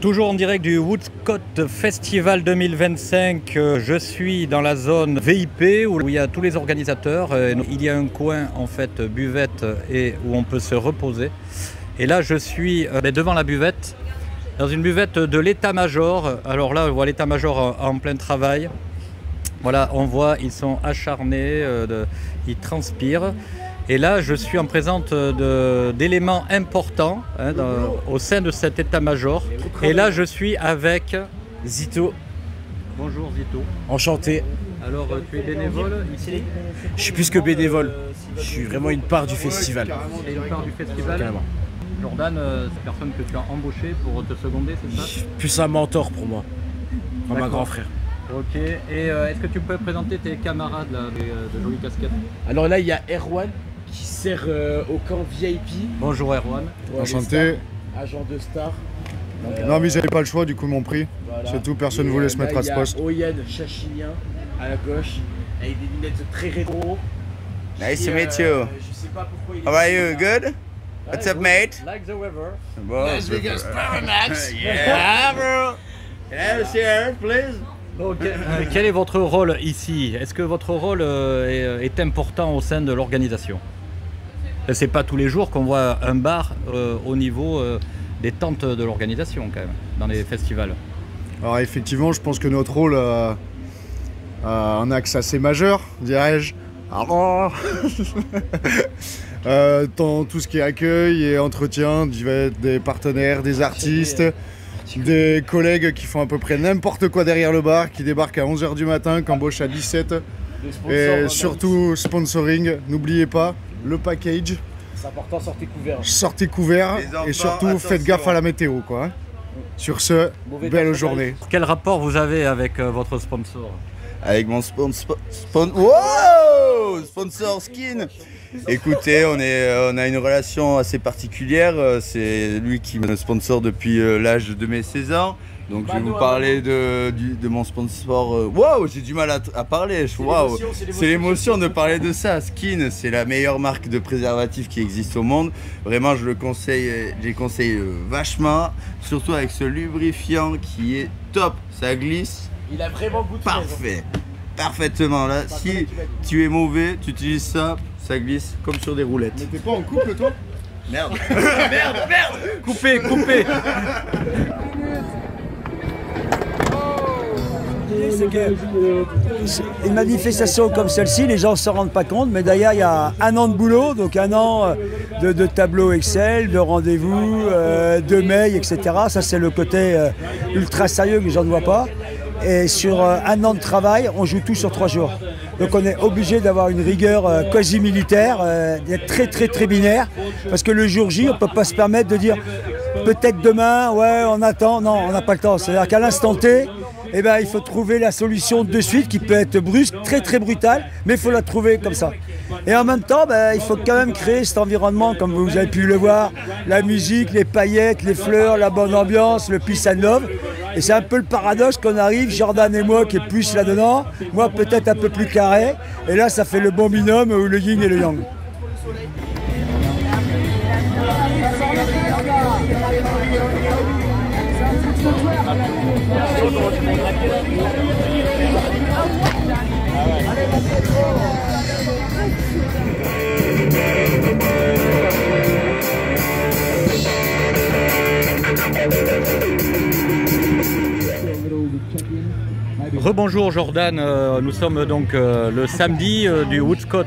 Toujours en direct du Woodstock Festival 2025, je suis dans la zone VIP où il y a tous les organisateurs. Il y a un coin en fait buvette et où on peut se reposer. Et là je suis devant la buvette, dans une buvette de l'état-major. Alors là on voit l'état-major en plein travail. Voilà, on voit ils sont acharnés, ils transpirent. Et là, je suis en présence d'éléments importants au sein de cet état-major. Et là, je suis avec Zito. Bonjour Zito. Enchanté. Alors, tu es bénévole ici? Je suis plus que bénévole. Je suis vraiment une part du festival. C'est une part du festival? Carrément. Jordan, c'est personne que tu as embauché pour te seconder, c'est ça? Plus un mentor pour moi, comme un grand frère. Ok. Et est-ce que tu peux présenter tes camarades là, de jolies casquettes? Alors là, il y a Erwan qui sert au camp VIP. Bonjour Erwan. Enchanté. Agent de star. Non mais j'avais pas le choix, du coup ils m'ont pris. Voilà. C'est tout, personne ne voulait se mettre à ce poste. Il y a Oyen Chachinien à la gauche, avec des lunettes très rétro. Nice to meet you. Je sais pas pourquoi il est... How are you? Good? What's up, mate? Like the weather. Bon, Las Vegas Paramax. Yeah, bro. Can I have a chair, please? Donc, quel est votre rôle ici? Est-ce que votre rôle est important au sein de l'organisation? C'est pas tous les jours qu'on voit un bar au niveau des tentes de l'organisation quand même, dans les festivals. Alors effectivement, je pense que notre rôle a un axe assez majeur, dirais-je. Dans tout ce qui est accueil et entretien des partenaires, des artistes, des collègues qui font à peu près n'importe quoi derrière le bar, qui débarquent à 11 h du matin, qui embauchent à 17. Et surtout sponsoring, n'oubliez pas le package. C'est important, sortez couvert. Sortez couvert et surtout attention. Faites gaffe à la météo quoi. Sur ce, belle journée. Quel rapport vous avez avec votre sponsor? Avec mon wow, sponsor Skin. Écoutez, on a une relation assez particulière. C'est lui qui me sponsor depuis l'âge de mes 16 ans. Donc je vais vous parler de mon sponsor. Waouh, j'ai du mal à parler. Waouh, c'est l'émotion de parler de ça. Skin, c'est la meilleure marque de préservatif qui existe au monde. Vraiment, je les conseille vachement. Surtout avec ce lubrifiant qui est top. Ça glisse. Il a vraiment goût de parfait. Parfaitement. Là, si tu es mauvais, tu utilises ça, ça glisse comme sur des roulettes. Mais t'es pas en couple toi? Merde. Merde. Coupez. Une manifestation comme celle-ci, les gens ne s'en rendent pas compte, mais d'ailleurs il y a un an de boulot, donc un an de tableau Excel, de rendez-vous, de mails, etc. Ça c'est le côté ultra sérieux que les gens ne voient pas. Et sur un an de travail, on joue tout sur 3 jours. Donc on est obligé d'avoir une rigueur quasi militaire, d'être très binaire, parce que le jour J, on ne peut pas se permettre de dire peut-être demain, ouais on attend, non on n'a pas le temps. C'est-à-dire qu'à l'instant T, eh ben, il faut trouver la solution de suite qui peut être brusque, très brutale, mais il faut la trouver comme ça. Et en même temps, il faut quand même créer cet environnement, comme vous avez pu le voir, la musique, les paillettes, les fleurs, la bonne ambiance, le peace and love. Et c'est un peu le paradoxe qu'on arrive, Jordan et moi qui est plus là-dedans, moi peut-être un peu plus carré, et là ça fait le bon binôme ou le yin et le yang. Rebonjour Jordan, nous sommes donc le samedi du Woodstock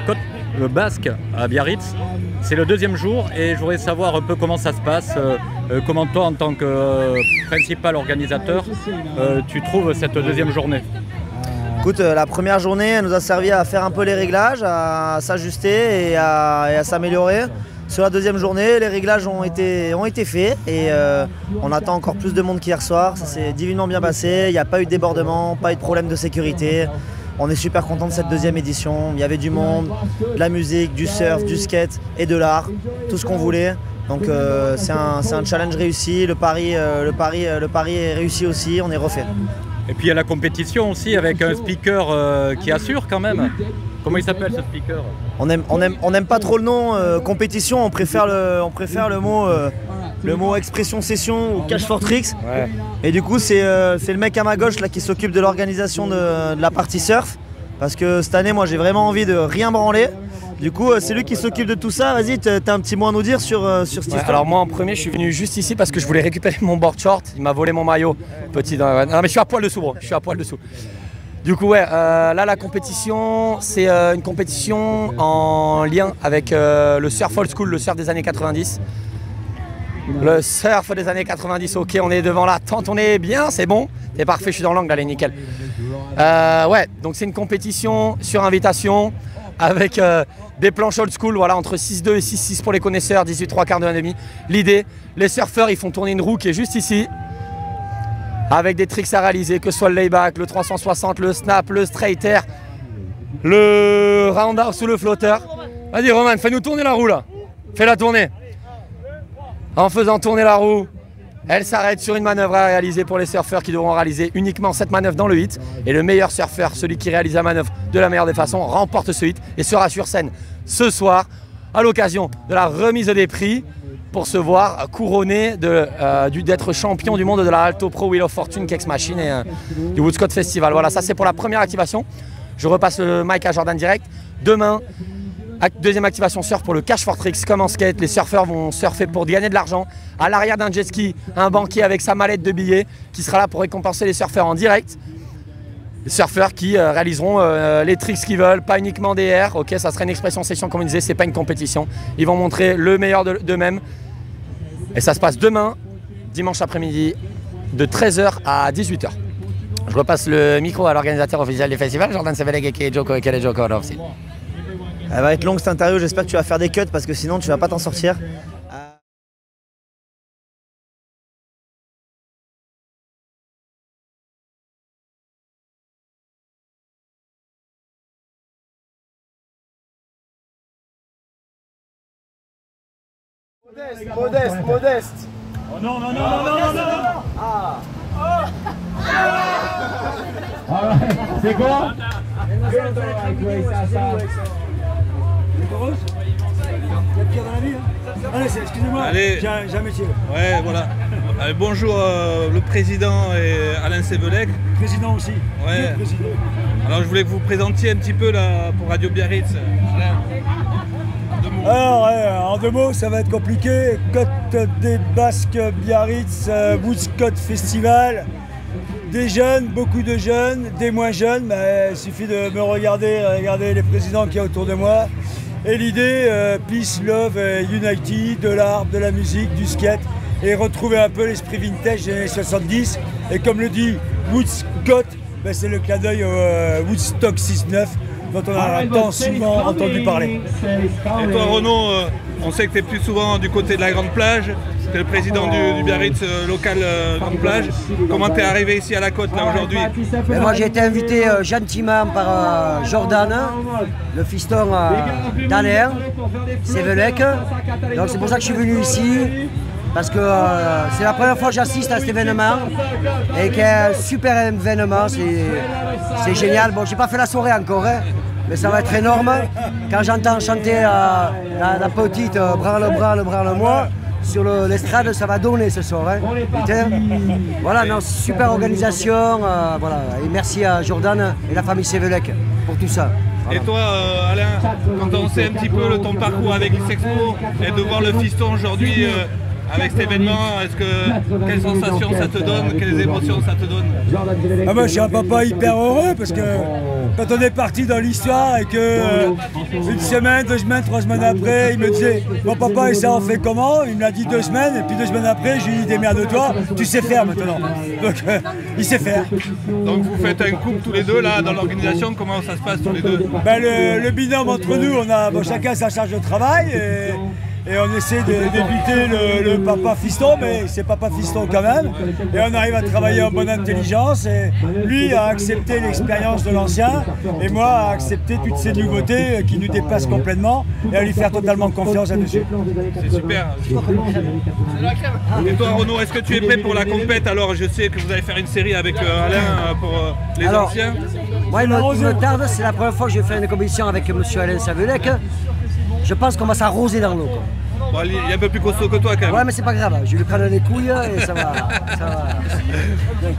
Côte Basque à Biarritz. C'est le 2e jour et je voudrais savoir un peu comment ça se passe, comment toi en tant que principal organisateur, tu trouves cette 2e journée. Écoute, la première journée elle nous a servi à faire un peu les réglages, à s'ajuster et à s'améliorer. Sur la 2e journée, les réglages ont été faits et on attend encore plus de monde qu'hier soir. Ça s'est divinement bien passé, il n'y a pas eu de débordement, pas eu de problème de sécurité. On est super content de cette 2e édition. Il y avait du monde, de la musique, du surf, du skate et de l'art, tout ce qu'on voulait. Donc c'est un challenge réussi, le pari est réussi aussi, on est refait. Et puis il y a la compétition aussi avec un speaker qui assure quand même. Comment il s'appelle ce speaker? On aime pas trop le nom compétition, on préfère le mot expression session ou cash for tricks. Ouais. Et du coup c'est le mec à ma gauche là qui s'occupe de l'organisation de la partie surf. Parce que cette année moi j'ai vraiment envie de rien branler. Du coup c'est lui qui s'occupe de tout ça. Vas-y, t'as un petit mot à nous dire sur cette histoire. Alors moi en premier je suis venu juste ici parce que je voulais récupérer mon board short. Il m'a volé mon maillot. Petit non mais je suis à poil dessous bro. Je suis à poil dessous. Du coup ouais, là la compétition c'est une compétition en lien avec le surf old school, le surf des années 90. Le surf des années 90, ok, on est devant la tente, on est bien, c'est bon. C'est parfait, je suis dans l'angle, allez nickel. Ouais, donc c'est une compétition sur invitation avec des planches old school, voilà, entre 6-2 et 6-6 pour les connaisseurs, 18 3/4 de 1,5. L'idée, les surfeurs ils font tourner une roue qui est juste ici, avec des tricks à réaliser, que ce soit le layback, le 360, le snap, le straight air, le roundhouse ou le flotteur. Vas-y Roman, fais-nous tourner la roue là. Fais-la tourner. En faisant tourner la roue, elle s'arrête sur une manœuvre à réaliser pour les surfeurs qui devront réaliser uniquement cette manœuvre dans le hit. Et le meilleur surfeur, celui qui réalise la manœuvre de la meilleure des façons, remporte ce hit et sera sur scène ce soir à l'occasion de la remise des prix pour se voir couronné d'être champion du monde de la Alto Pro Wheel of Fortune Kex Machine et du Woodscott Festival. Voilà, ça c'est pour la première activation. Je repasse le mic à Jordan direct. Demain, deuxième activation surf pour le cash for tricks comme en skate. Les surfeurs vont surfer pour gagner de l'argent. À l'arrière d'un jet ski, un banquier avec sa mallette de billets qui sera là pour récompenser les surfeurs en direct. Les surfeurs qui réaliseront les tricks qu'ils veulent, pas uniquement des airs. Ok, ça serait une expression session comme on disait, c'est pas une compétition. Ils vont montrer le meilleur d'eux-mêmes. Et ça se passe demain, dimanche après-midi, de 13h à 18h. Je repasse le micro à l'organisateur officiel du festival, Jordan Seveleg et Joko et Joko aussi. Elle va être longue cette interview, j'espère que tu vas faire des cuts parce que sinon tu vas pas t'en sortir. Modeste. Oh non. Ah. C'est quoi? Il y a pire dans la vie, hein. Allez, excusez-moi, j'ai un métier. Ouais, voilà. Bonjour le président et Alain Seveleg. Président aussi. Ouais. Le président. Alors je voulais que vous présentiez un petit peu là, pour Radio Biarritz. Alain, en 2 mots. Alors, en 2 mots, ça va être compliqué. Côte des Basques Biarritz, Woodscott Festival. Des jeunes, beaucoup de jeunes, des moins jeunes. Mais il suffit de me regarder les présidents qu'il y a autour de moi. Et l'idée, Peace, Love, Unity, de l'art, de la musique, du skate, et retrouver un peu l'esprit vintage des années 70. Et comme le dit Woodscott, ben c'est le clin d'œil au Woodstock 6-9 dont on a tant souvent entendu parler. Et toi Renaud, on sait que tu es plus souvent du côté de la Grande Plage, tu es le président du Biarritz local Grande Plage. Comment tu es arrivé ici à la côte là aujourd'hui? Moi j'ai été invité gentiment par Jordan, le fiston d'Alain Seveleg. Donc c'est pour ça que je suis venu ici. Parce que c'est la première fois que j'assiste à cet événement et qu'il y a un super événement, c'est génial. Bon, j'ai pas fait la soirée encore, hein, mais ça va être énorme. Quand j'entends chanter la petite branle-moi sur l'estrade, ça va donner ce soir. Hein. Voilà, non, super organisation. Voilà. Et merci à Jordan et la famille Seveleg pour tout ça. Voilà. Et toi Alain, quand on sait un petit peu ton parcours avec l'X-Expo et de voir le fiston aujourd'hui avec cet événement, quelles sensations ça te donne, quelles émotions ça te donne? Moi je suis un papa hyper heureux parce que quand on est parti dans l'histoire et que une semaine, 2 semaines, 3 semaines après, il me disait mon papa et ça en fait comment? Il me l'a dit 2 semaines et puis 2 semaines après je lui ai dit démerde-toi, tu sais faire maintenant. Donc il sait faire. Donc vous faites un couple tous les deux là dans l'organisation, comment ça se passe tous les deux? Le binôme entre nous, on a chacun sa charge de travail. Et on essaie d'éviter le papa fiston, mais c'est papa fiston quand même. Et on arrive à travailler en bonne intelligence. Et lui a accepté l'expérience de l'ancien, et moi à accepter toutes ces nouveautés qui nous dépassent complètement, et à lui faire totalement confiance là-dessus. C'est super. Et toi Renaud, est-ce que tu es prêt pour la compète? Alors je sais que vous allez faire une série avec Alain pour les anciens. Moi, il me tarde, c'est la première fois que je vais faire une compétition avec M. Alain Savelec. Je pense qu'on va s'arroser dans l'eau. Bon, il est un peu plus costaud que toi quand même. Ouais, mais c'est pas grave, je vais lui prendre les couilles et ça va.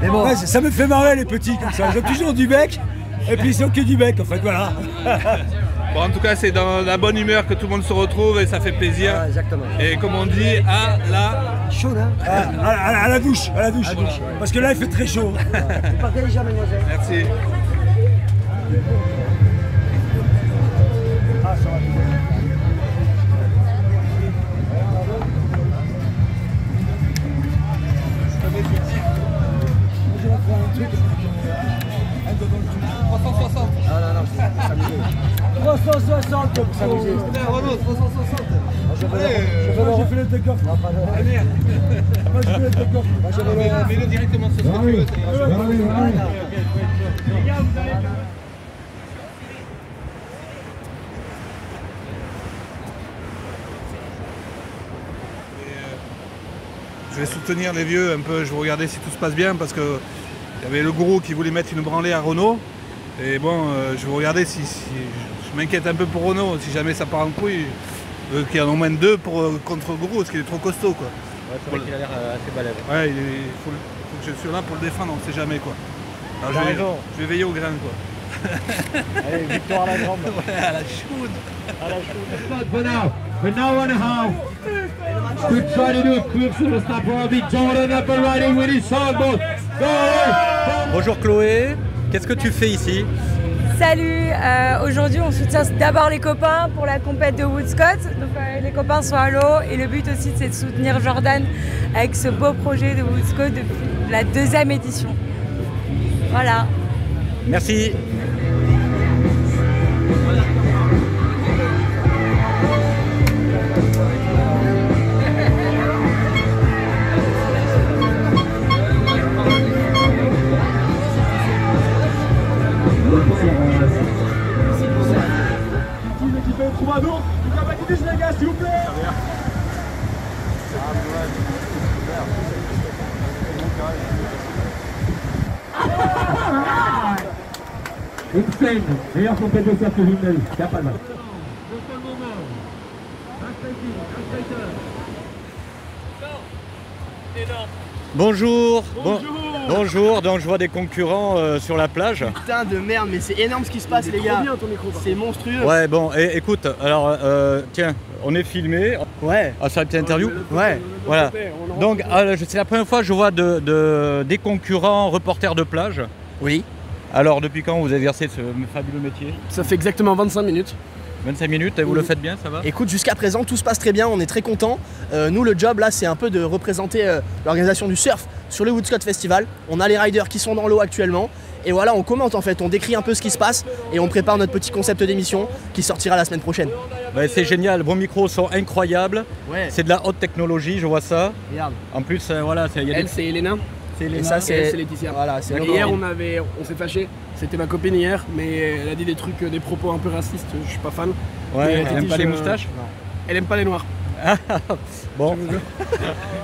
Mais bon. Ouais, ça me fait marrer les petits comme ça. Ils ont toujours du bec et puis ils ont que du bec en fait, voilà. Bon, en tout cas, c'est dans la bonne humeur que tout le monde se retrouve et ça fait plaisir. Ouais, exactement. Et comme on dit, à la... Chaud, hein. À la douche, à la douche. Parce que là, il fait très chaud. Vous partez déjà, mademoiselle. Merci. Ah, ça va. Ah non, non, c'est s'amuser. 360 pour s'amuser. Renaud, 360. J'ai fait le take-off. Ah merde. Moi, j'ai fait le take-off. Mets-le directement sur ce que tu veux. Je vais soutenir les vieux un peu, je vais regarder si tout se passe bien parce que il y avait le gourou qui voulait mettre une branlée à Renault. Et bon, je vais regarder si je m'inquiète un peu pour Renault, si jamais ça part en couille, qu'il y en a au moins deux contre le gourou, parce qu'il est trop costaud quoi. Ouais, c'est vrai qu'il a l'air assez balèze. Ouais, il faut que je sois là pour le défendre, on ne sait jamais quoi. Alors, je vais veiller au grain quoi. Allez, victoire à la grande. Ouais, à la chaude. À la chaude. We're now on a half. Good try to do a quick sort of stop Robbie Jordan up and riding with his hardball. Go away. Bonjour Chloé, qu'est-ce que tu fais ici? Salut, aujourd'hui on soutient d'abord les copains pour la compète de Woodscott. Donc les copains sont à l'eau et le but aussi c'est de soutenir Jordan avec ce beau projet de Woodscott depuis la 2e édition. Voilà. Merci. Insane, meilleur compétiteur que Himmel, il n'y a pas de mal. Bonjour. Bonjour, donc je vois des concurrents sur la plage. Putain de merde, mais c'est énorme ce qui se passe les gars. C'est monstrueux. Ouais, bon, écoute, alors tiens, on est filmé. Ouais. Ah, c'est une petite interview. Ouais. Voilà. Donc c'est la première fois que je vois des concurrents reporters de plage. Oui. Alors depuis quand vous exercez ce fabuleux métier? Ça fait exactement 25 minutes. 25 minutes et vous le faites bien, ça va? Écoute, jusqu'à présent tout se passe très bien, on est très contents. Nous le job là c'est un peu de représenter l'organisation du surf sur le Woodscott Festival. On a les riders qui sont dans l'eau actuellement et voilà on commente en fait, on décrit un peu ce qui se passe et on prépare notre petit concept d'émission qui sortira la semaine prochaine. Bah, c'est génial, vos micros sont incroyables, c'est de la haute technologie, je vois ça. Regarde. En plus voilà, elle c'est Elena. Et ça c'est Laetitia. Voilà, hier on s'est fâché, c'était ma copine hier, mais elle a dit des trucs, des propos un peu racistes, je suis pas fan. Ouais, elle aime pas les moustaches? Non. Elle aime pas les noirs. Bon.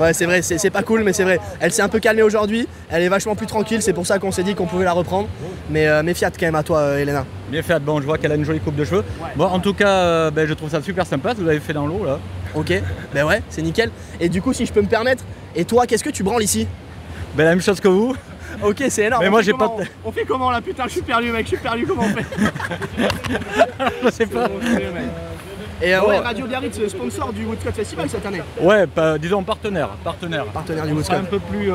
Ouais c'est vrai, c'est pas cool mais c'est vrai. Elle s'est un peu calmée aujourd'hui, elle est vachement plus tranquille, c'est pour ça qu'on s'est dit qu'on pouvait la reprendre. Mais fiat quand même à toi Elena. Bien fiat, bon je vois qu'elle a une jolie coupe de cheveux. Ouais. Bon en tout cas je trouve ça super sympa ce que vous avez fait dans l'eau là. Ok, ben ouais, c'est nickel. Et du coup si je peux me permettre, et toi qu'est-ce que tu branles ici? Ben la même chose que vous. Ok, c'est énorme. Mais moi j'ai pas. On fait comment là? Putain, je suis perdu, mec, je suis perdu. Comment on fait? Je sais pas. Et ouais, Radio Biarritz, sponsor du Woodscott Festival cette année. Ouais, disons partenaire. Partenaire du Woodscott. Un peu plus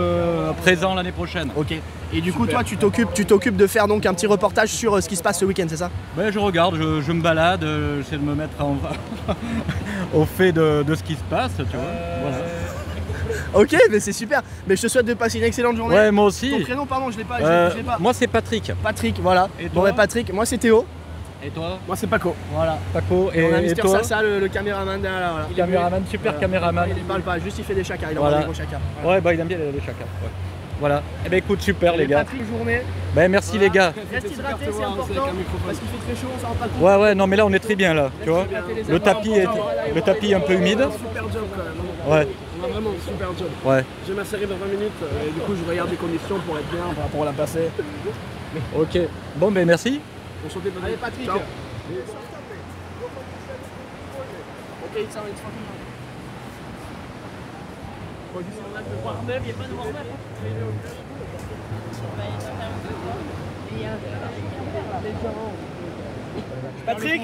présent l'année prochaine. Ok. Et du coup, toi, tu t'occupes de faire donc un petit reportage sur ce qui se passe ce week-end, c'est ça? Ben je regarde, je me balade, j'essaie de me mettre au fait de ce qui se passe, tu vois. Voilà. Ok, mais c'est super. Mais je te souhaite de passer une excellente journée. Ouais, moi aussi. Ton prénom, pardon, je l'ai pas. Moi, c'est Patrick. Patrick, voilà. Et toi? Bon, Patrick, moi, c'est Théo. Et toi? Moi, c'est Paco. Voilà, Paco. Et on a Mister toi? Salsa, le caméraman derrière. Voilà. Caméraman, super caméraman. Il parle pas, juste il fait des chakas. Il voilà. envoie des gros chakas. Voilà. Ouais, bah il aime bien les chakas. Ouais. Voilà. Eh ben écoute, super les gars. Patrick, journée. Ben merci les gars. Reste hydraté, c'est important. Parce qu'il fait très chaud, on s'en rend pas compte. Ouais, non, mais là on est très bien là, tu vois. Le tapis est un peu humide. Super job quand même. Ouais. On a vraiment un super job. Ouais. J'ai ma série dans 20 minutes et du coup je regarde les conditions pour être bien par rapport à la passée. Ok, bon ben merci. On sautait de. Allez Patrick. Ciao. Okay, it's fucking Patrick,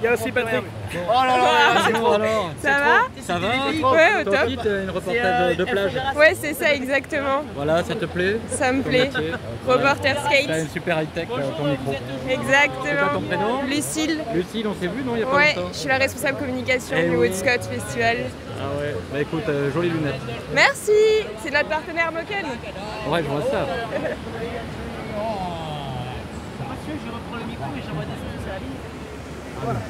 il y a aussi Patrick. Oh là là, c'est trop. Alors, Ça va? ça va? Ouais, au top. Une reportage de plage. Ouais, c'est ça, exactement. Voilà, ça te plaît? Ça me plaît. métier. Reporter T'as skate. une super high-tech ton micro. C'est quoi Exactement. ton prénom? Lucille. Lucille, on s'est vu, non, il y a pas Ouais, longtemps? je suis la responsable communication Eh du oui. Woodstock Festival. Ah ouais, bah écoute, jolies lunettes. Merci. C'est notre partenaire Moken. Ouais, je vois ça. Je reprends le micro et j'envoie des photos à la ligne.